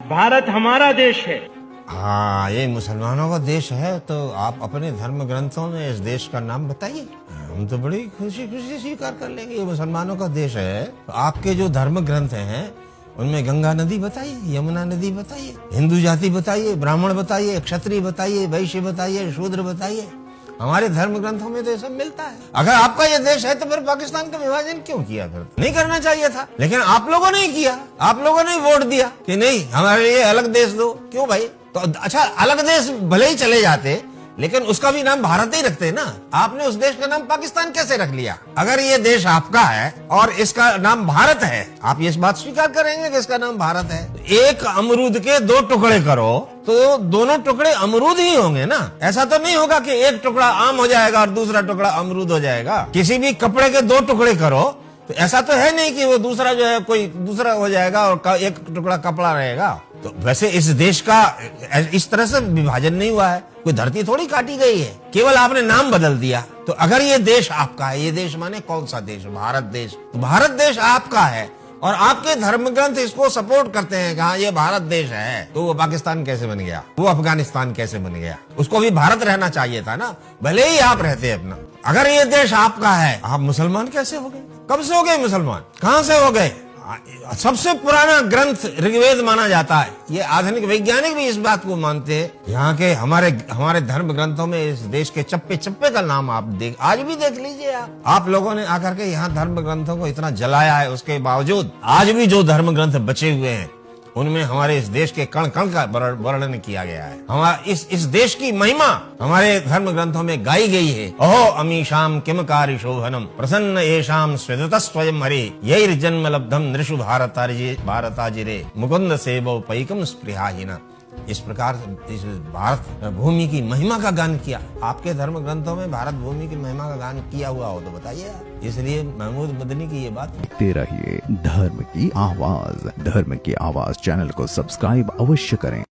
भारत हमारा देश है। हाँ, ये मुसलमानों का देश है, तो आप अपने धर्म ग्रंथों में इस देश का नाम बताइए। हम तो बड़ी खुशी खुशी स्वीकार कर लेंगे ये मुसलमानों का देश है। तो आपके जो धर्म ग्रंथ हैं उनमें गंगा नदी बताइए, यमुना नदी बताइए, हिंदू जाति बताइए, ब्राह्मण बताइए, क्षत्रिय बताइए, वैश्य बताइए, शूद्र बताइए। हमारे धर्म ग्रंथों में तो ये सब मिलता है। अगर आपका ये देश है तो फिर पाकिस्तान का विभाजन क्यों किया? फिर नहीं करना चाहिए था, लेकिन आप लोगों ने किया। आप लोगों ने वोट दिया कि नहीं हमारे लिए अलग देश दो। क्यों भाई? तो अच्छा, अलग देश भले ही चले जाते लेकिन उसका भी नाम भारत ही रखते ना। आपने उस देश का नाम पाकिस्तान कैसे रख लिया? अगर ये देश आपका है और इसका नाम भारत है, आप ये बात स्वीकार करेंगे कि इसका नाम भारत है। एक अमरूद के दो टुकड़े करो तो दोनों टुकड़े अमरूद ही होंगे ना। ऐसा तो नहीं होगा कि एक टुकड़ा आम हो जाएगा और दूसरा टुकड़ा अमरूद हो जाएगा। किसी भी कपड़े के दो टुकड़े करो तो ऐसा तो है नहीं कि वो दूसरा जो है कोई दूसरा हो जाएगा और एक टुकड़ा कपड़ा रहेगा। तो वैसे इस देश का इस तरह से विभाजन नहीं हुआ है, कोई धरती थोड़ी काटी गई है, केवल आपने नाम बदल दिया। तो अगर ये देश आपका है, ये देश माने कौन सा देश? भारत देश। तो भारत देश आपका है और आपके धर्म ग्रंथ इसको सपोर्ट करते हैं कि हाँ ये भारत देश है, तो वो पाकिस्तान कैसे बन गया? वो अफगानिस्तान कैसे बन गया? उसको भी भारत रहना चाहिए था ना, भले ही आप रहते अपना। अगर ये देश आपका है, आप मुसलमान कैसे हो गए? कब से हो गए मुसलमान? कहां से हो गए? सबसे पुराना ग्रंथ ऋग्वेद माना जाता है। ये आधुनिक वैज्ञानिक भी इस बात को मानते हैं। यहाँ के हमारे धर्म ग्रंथों में इस देश के चप्पे चप्पे का नाम आप आज भी देख लीजिए। आप लोगों ने आकर के यहाँ धर्म ग्रंथों को इतना जलाया है, उसके बावजूद आज भी जो धर्म ग्रंथ बचे हुए हैं उनमें हमारे इस देश के कण कण का वर्णन किया गया है। हमारा इस देश की महिमा हमारे धर्म ग्रंथों में गाई गई है। अहो अमीशाम किम कार्य शोभनम प्रसन्न येषाम स्वेदत स्वयं हरे यैर जन्म लब्धम नृषु भारताजिरे मुकुंद सेवो पैकम स्पृहाहीना। इस प्रकार इस भारत भूमि की महिमा का गान किया। आपके धर्म ग्रंथों में भारत भूमि की महिमा का गान किया हुआ हो तो बताइए। इसलिए महमूद मदनी की ये बात। देखते रहिए धर्म की आवाज। धर्म की आवाज चैनल को सब्सक्राइब अवश्य करें।